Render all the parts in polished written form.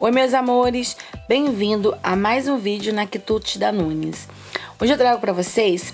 Oi meus amores, bem-vindo a mais um vídeo na Quitutes da Nunes. Hoje eu trago para vocês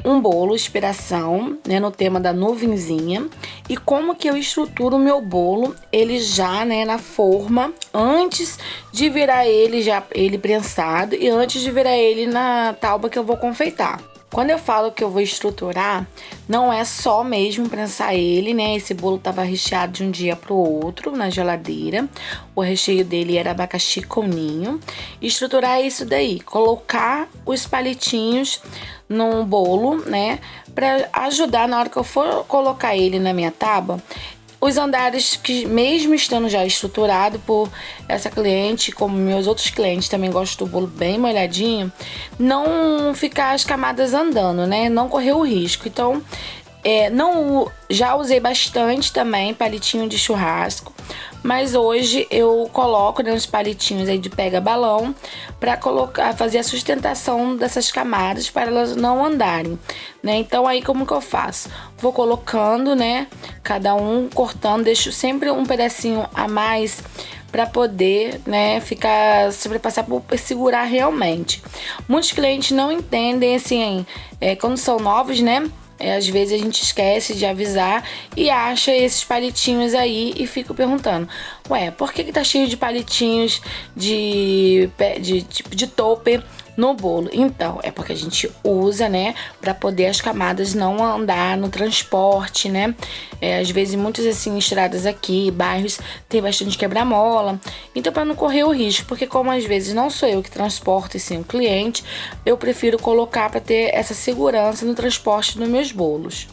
um bolo inspiração, né, no tema da nuvenzinha e como que eu estruturo o meu bolo, ele já, né, na forma, antes de virar ele prensado e antes de virar ele na tábua que eu vou confeitar. Quando eu falo que eu vou estruturar, não é só mesmo prensar ele, né? Esse bolo tava recheado de um dia pro outro na geladeira. O recheio dele era abacaxi com ninho. Estruturar isso daí, colocar os palitinhos num bolo, né? Pra ajudar na hora que eu for colocar ele na minha tábua, os andares que, mesmo estando já estruturado por essa cliente, como meus outros clientes também gostam do bolo bem molhadinho, não ficar as camadas andando, né? Não correr o risco. Então, já usei bastante também palitinho de churrasco, mas hoje eu coloco, né, uns palitinhos aí de pega-balão para fazer a sustentação dessas camadas para elas não andarem, né? Então aí como que eu faço? Vou colocando, né, cada um cortando, deixo sempre um pedacinho a mais para poder, né, sobrepassar por segurar realmente. Muitos clientes não entendem assim, quando são novos, né? Às vezes a gente esquece de avisar e acha esses palitinhos aí e fica perguntando: ué, por que tá cheio de palitinhos de topper no bolo? Então, é porque a gente usa, né, para poder as camadas não andar no transporte, né? Às vezes, muitas assim, estradas aqui, bairros, tem bastante quebra-mola. Então, para não correr o risco, porque como às vezes não sou eu que transporto e sim o cliente, eu prefiro colocar para ter essa segurança no transporte dos meus bolos.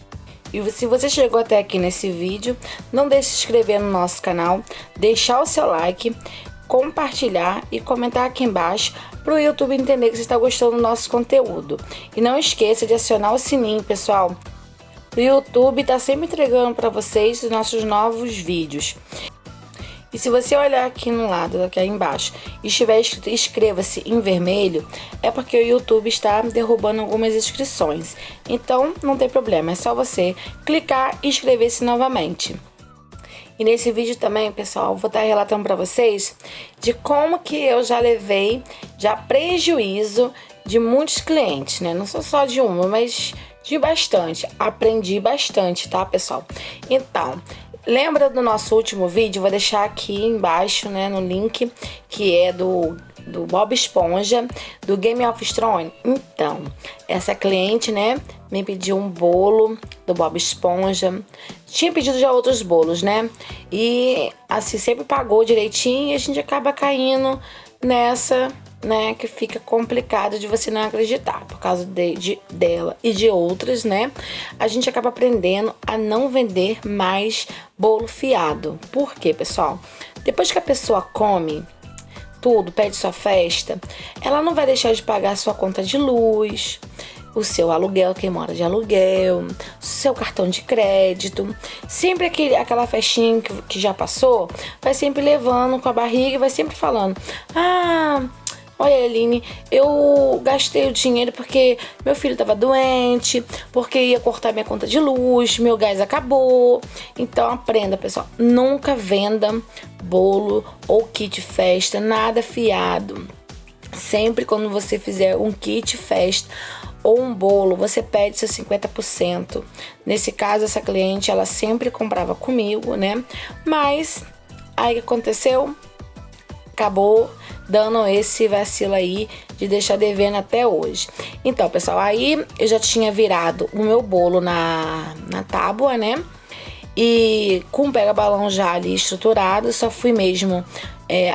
E se você chegou até aqui nesse vídeo, não deixe de se inscrever no nosso canal, deixar o seu like, compartilhar e comentar aqui embaixo para o YouTube entender que você está gostando do nosso conteúdo. E não esqueça de acionar o sininho, pessoal. O YouTube está sempre entregando para vocês os nossos novos vídeos. E se você olhar aqui no lado, aqui embaixo, e estiver escrito inscreva-se em vermelho, é porque o YouTube está derrubando algumas inscrições. Então, não tem problema, é só você clicar e inscrever-se novamente. E nesse vídeo também, pessoal, vou estar relatando para vocês de como que eu já levei prejuízo de muitos clientes, né? Não sou só de uma, mas de bastante. Aprendi bastante, tá, pessoal? Então, lembra do nosso último vídeo? Vou deixar aqui embaixo, né, no link, que é do Bob Esponja, do Game of Thrones. Então, essa cliente, né, me pediu um bolo do Bob Esponja. Tinha pedido já outros bolos, né? E assim, sempre pagou direitinho e a gente acaba caindo nessa, né, que fica complicado de você não acreditar. Por causa dela e de outras, né? A gente acaba aprendendo a não vender mais bolo fiado. Por quê, pessoal? Depois que a pessoa come tudo, pede sua festa, ela não vai deixar de pagar a sua conta de luz, o seu aluguel, quem mora de aluguel, o seu cartão de crédito. Sempre aquela festinha que já passou, vai sempre levando com a barriga e vai sempre falando: ah, olha, Aline, eu gastei o dinheiro porque meu filho estava doente, porque ia cortar minha conta de luz, meu gás acabou. Então aprenda, pessoal, nunca venda bolo ou kit festa, nada fiado. Sempre quando você fizer um kit festa ou um bolo, você pede seus 50%. Nesse caso, essa cliente, ela sempre comprava comigo, né? Mas aí o que aconteceu? Acabou dando esse vacilo aí de deixar devendo até hoje. Então, pessoal, aí eu já tinha virado o meu bolo na tábua, né? E com pega-balão já ali estruturado, só fui mesmo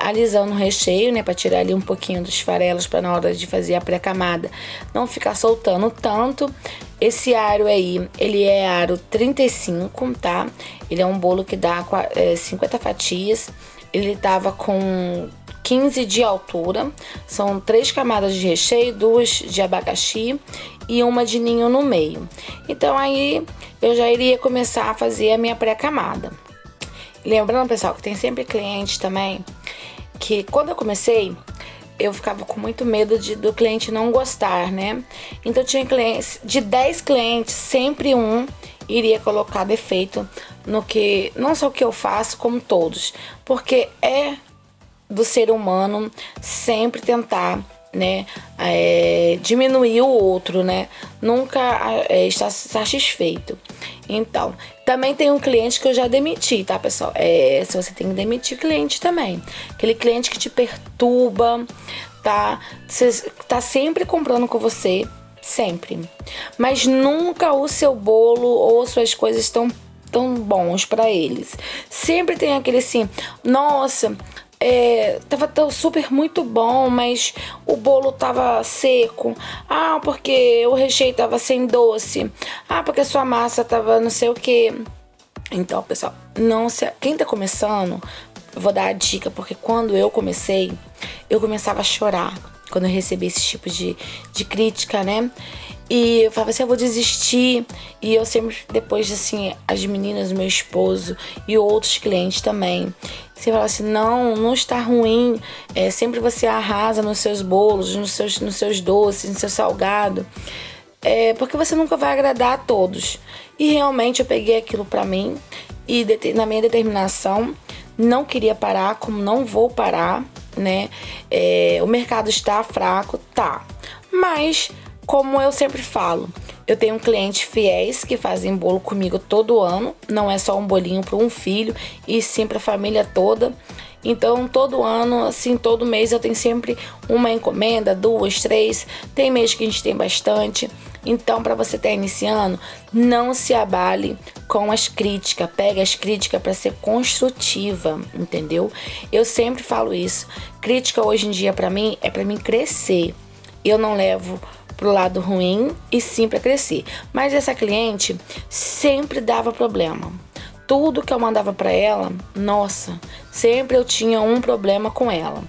alisando o recheio, né? Pra tirar ali um pouquinho dos farelos, pra na hora de fazer a pré-camada não ficar soltando tanto. Esse aro aí, ele é aro 35, tá? Ele é um bolo que dá 50 fatias. Ele tava com 15 de altura, são 3 camadas de recheio, 2 de abacaxi e uma de ninho no meio. Então aí eu já iria começar a fazer a minha pré-camada. Lembrando, pessoal, que tem sempre cliente também que quando eu comecei, eu ficava com muito medo do cliente não gostar, né? Então tinha clientes, de 10 clientes, sempre um iria colocar defeito no que, não só o que eu faço, como todos, porque é do ser humano sempre tentar, né, diminuir o outro, né? Nunca estar satisfeito. Então, também tem um cliente que eu já demiti, tá, pessoal? Se você tem que demitir cliente também. Aquele cliente que te perturba, tá? Você tá sempre comprando com você, sempre. Mas nunca o seu bolo ou suas coisas estão tão bons para eles. Sempre tem aquele assim, nossa, tava super muito bom, mas o bolo tava seco. Ah, porque o recheio tava sem doce. Ah, porque a sua massa tava não sei o que. Então, pessoal, quem tá começando, eu vou dar a dica, porque quando eu comecei, eu começava a chorar quando eu recebi esse tipo de crítica, né? E eu falava assim, eu vou desistir. E eu sempre, depois, assim, as meninas, meu esposo e outros clientes também, você fala assim, não está ruim. Sempre você arrasa nos seus bolos, nos seus doces, no seu salgado. Porque você nunca vai agradar a todos. E realmente eu peguei aquilo pra mim. E na minha determinação, não queria parar, como não vou parar, né? O mercado está fraco, tá. Mas, como eu sempre falo, eu tenho clientes fiéis que fazem bolo comigo todo ano. Não é só um bolinho para um filho, e sim para a família toda. Então, todo ano, assim, todo mês eu tenho sempre uma encomenda, 2, 3. Tem mês que a gente tem bastante. Então, para você estar iniciando, não se abale com as críticas. Pega as críticas para ser construtiva, entendeu? Eu sempre falo isso. Crítica hoje em dia para mim é para mim crescer. Eu não levo pro lado ruim e sim para crescer. Mas essa cliente sempre dava problema. Tudo que eu mandava para ela, nossa, sempre eu tinha um problema com ela.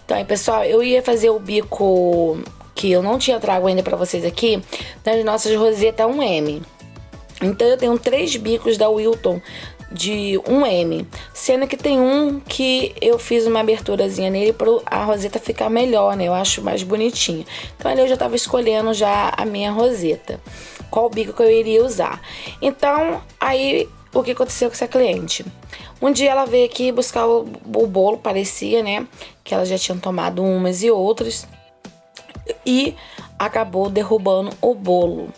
Então aí, pessoal, eu ia fazer o bico que eu não tinha trago ainda para vocês aqui, das nossas rosetas 1M. Então eu tenho 3 bicos da Wilton de 1M, sendo que tem um que eu fiz uma aberturazinha nele para a roseta ficar melhor, né? Eu acho mais bonitinho. Então ali eu já tava escolhendo já a minha roseta, qual bico que eu iria usar. Então aí o que aconteceu com essa cliente? Um dia ela veio aqui buscar o bolo, parecia, né, que ela já tinha tomado umas e outras, e acabou derrubando o bolo.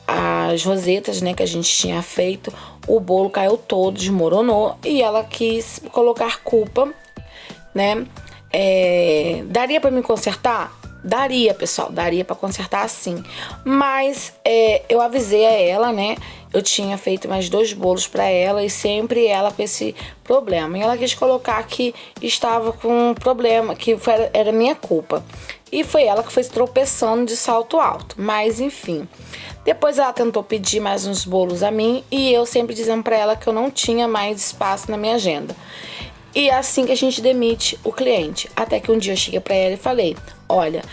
As rosetas, né, que a gente tinha feito, o bolo caiu todo, desmoronou, e ela quis colocar culpa, né? Daria pra me consertar? Daria, pessoal, daria pra consertar sim. Mas eu avisei a ela, né? Eu tinha feito mais 2 bolos pra ela e sempre ela com esse problema. E ela quis colocar que estava com um problema, que era minha culpa. E foi ela que foi tropeçando de salto alto. Mas enfim. Depois ela tentou pedir mais uns bolos a mim e eu sempre dizendo pra ela que eu não tinha mais espaço na minha agenda. E é assim que a gente demite o cliente. Até que um dia eu cheguei pra ela e falei, olha,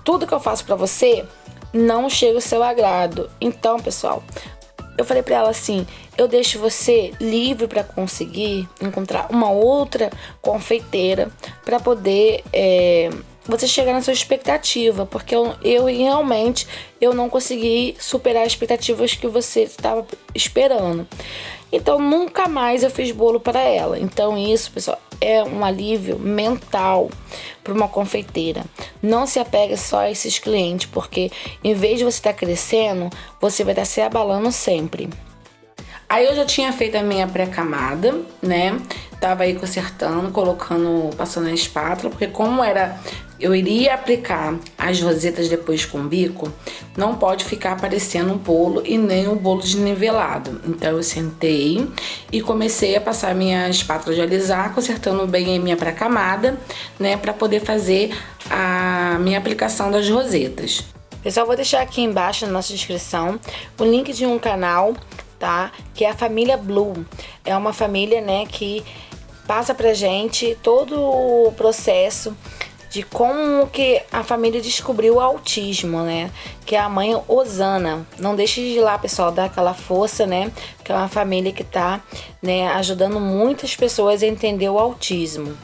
tudo que eu faço pra você não chega ao seu agrado. Então, pessoal, eu falei pra ela assim, eu deixo você livre pra conseguir encontrar uma outra confeiteira pra poder você chegar na sua expectativa, porque eu realmente não consegui superar as expectativas que você estava esperando. Então, nunca mais eu fiz bolo para ela. Então, isso, pessoal, é um alívio mental para uma confeiteira. Não se apega só a esses clientes, porque em vez de você estar crescendo, você vai estar se abalando sempre. Aí eu já tinha feito a minha pré-camada, né? Tava aí consertando, passando a espátula, porque como eu iria aplicar as rosetas depois com bico, não pode ficar aparecendo um bolo e nem o bolo desnivelado. Então eu sentei e comecei a passar a minha espátula de alisar, consertando bem a minha pré-camada, né? Pra poder fazer a minha aplicação das rosetas. Pessoal, vou deixar aqui embaixo na nossa descrição o link de um canal, tá? Que é a família Blue. É uma família, né, que passa pra gente todo o processo de como que a família descobriu o autismo, né? Que é a mãe Osana. Não deixe de ir lá, pessoal, dar aquela força, né? Que é uma família que tá, né, ajudando muitas pessoas a entender o autismo.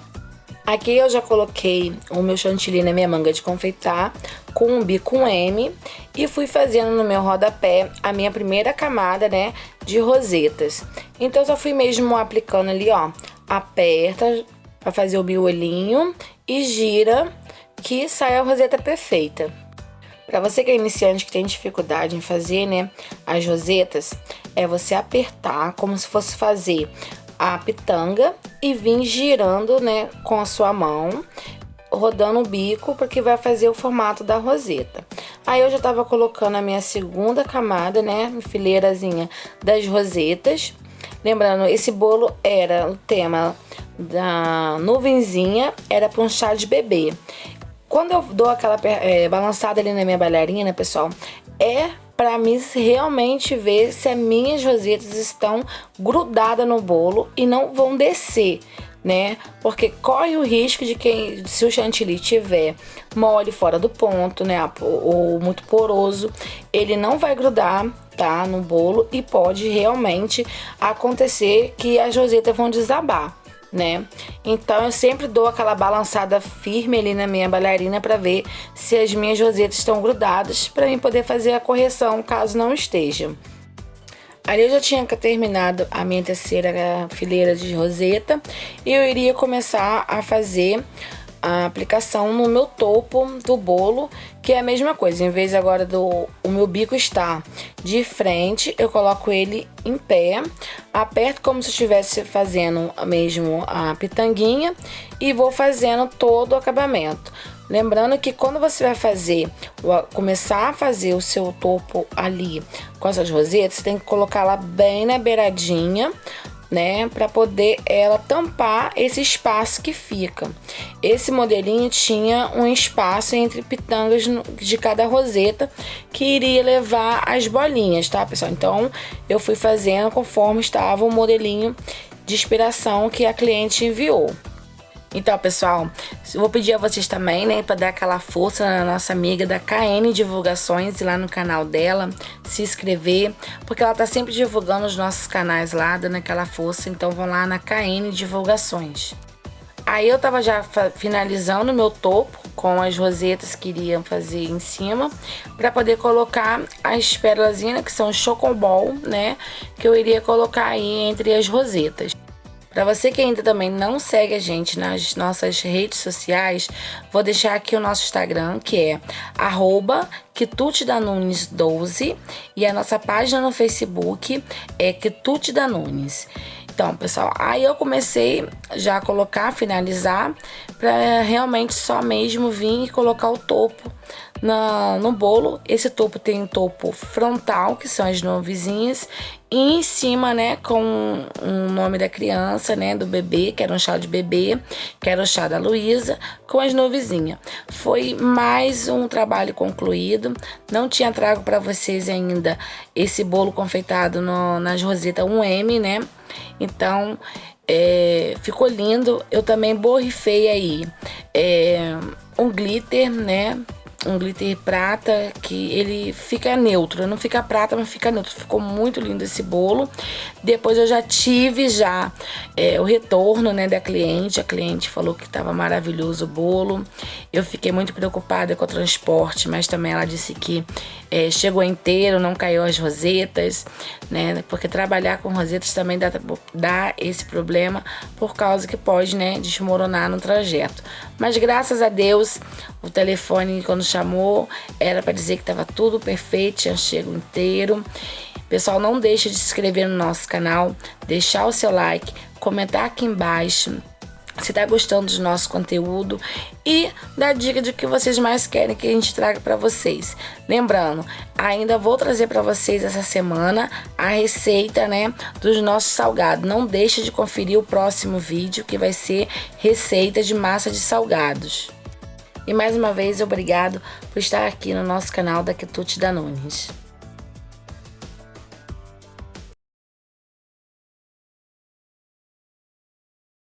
Aqui eu já coloquei o meu chantilly na minha manga de confeitar com um bico M e fui fazendo no meu rodapé a minha primeira camada, né, de rosetas. Então eu só fui mesmo aplicando ali, ó, aperta, para fazer o miolinho e gira que sai a roseta perfeita. Para você que é iniciante, que tem dificuldade em fazer, né, as rosetas, é você apertar como se fosse fazer a pitanga e vir girando, né, com a sua mão, rodando o bico, porque vai fazer o formato da roseta. Aí eu já tava colocando a minha segunda camada, né, enfileirazinha das rosetas. Lembrando, esse bolo era o tema da nuvenzinha, era para um chá de bebê. Quando eu dou aquela balançada ali na minha bailarina, pessoal, é para mim realmente ver se as minhas rosetas estão grudadas no bolo e não vão descer, né? Porque corre o risco de que, se o chantilly tiver mole fora do ponto, né, ou muito poroso, ele não vai grudar, tá, no bolo, e pode realmente acontecer que as rosetas vão desabar, né? Então eu sempre dou aquela balançada firme ali na minha bailarina para ver se as minhas rosetas estão grudadas, para mim poder fazer a correção caso não estejam. Ali eu já tinha terminado a minha terceira fileira de roseta e eu iria começar a fazer a aplicação no meu topo do bolo, que é a mesma coisa. Em vez agora do o meu bico estar de frente, eu coloco ele em pé, aperto como se eu estivesse fazendo mesmo a pitanguinha e vou fazendo todo o acabamento. Lembrando que quando você vai começar a fazer o seu topo ali com essas rosetas, você tem que colocar ela bem na beiradinha, né, para poder ela tampar esse espaço que fica. Esse modelinho tinha um espaço entre pitangas de cada roseta que iria levar as bolinhas, tá, pessoal? Então eu fui fazendo conforme estava o modelinho de inspiração que a cliente enviou. Então, pessoal, eu vou pedir a vocês também, né, para dar aquela força na nossa amiga da KN Divulgações, ir lá no canal dela, se inscrever, porque ela tá sempre divulgando os nossos canais lá, dando aquela força. Então vão lá na KN Divulgações. Aí eu tava já finalizando o meu topo com as rosetas que iriam fazer em cima, para poder colocar as pérolazinhas, que são chocobol, né, que eu iria colocar aí entre as rosetas. Para você que ainda também não segue a gente nas nossas redes sociais, vou deixar aqui o nosso Instagram, que é @quitutedanunes12, e a nossa página no Facebook é quitutedanunes. Então, pessoal, aí eu comecei já a colocar, finalizar, para realmente só mesmo vir e colocar o topo no bolo. Esse topo tem um topo frontal, que são as nuvenzinhas, e em cima, né, com o nome da criança, né, do bebê, que era um chá de bebê, que era o chá da Luísa, com as nuvenzinhas. Foi mais um trabalho concluído. Não tinha trago para vocês ainda esse bolo confeitado nas rosetas 1M, né? Então, ficou lindo. Eu também borrifei aí um glitter, né? Um glitter prata, que ele fica neutro, não fica prata, mas fica neutro. Ficou muito lindo esse bolo. Depois eu já tive o retorno, né, da cliente. A cliente falou que estava maravilhoso o bolo. Eu fiquei muito preocupada com o transporte, mas também ela disse que chegou inteiro, não caiu as rosetas, né? Porque trabalhar com rosetas também dá esse problema, por causa que pode, né, desmoronar no trajeto. Mas graças a Deus, o telefone, quando chamou, era para dizer que estava tudo perfeito, tinha chego inteiro. Pessoal, não deixe de se inscrever no nosso canal, deixar o seu like, comentar aqui embaixo se tá gostando do nosso conteúdo e dar dica de que vocês mais querem que a gente traga para vocês. Lembrando, ainda vou trazer para vocês essa semana a receita, né, dos nossos salgados. Não deixe de conferir o próximo vídeo, que vai ser receita de massa de salgados. E mais uma vez, obrigado por estar aqui no nosso canal da Quitute Danunes.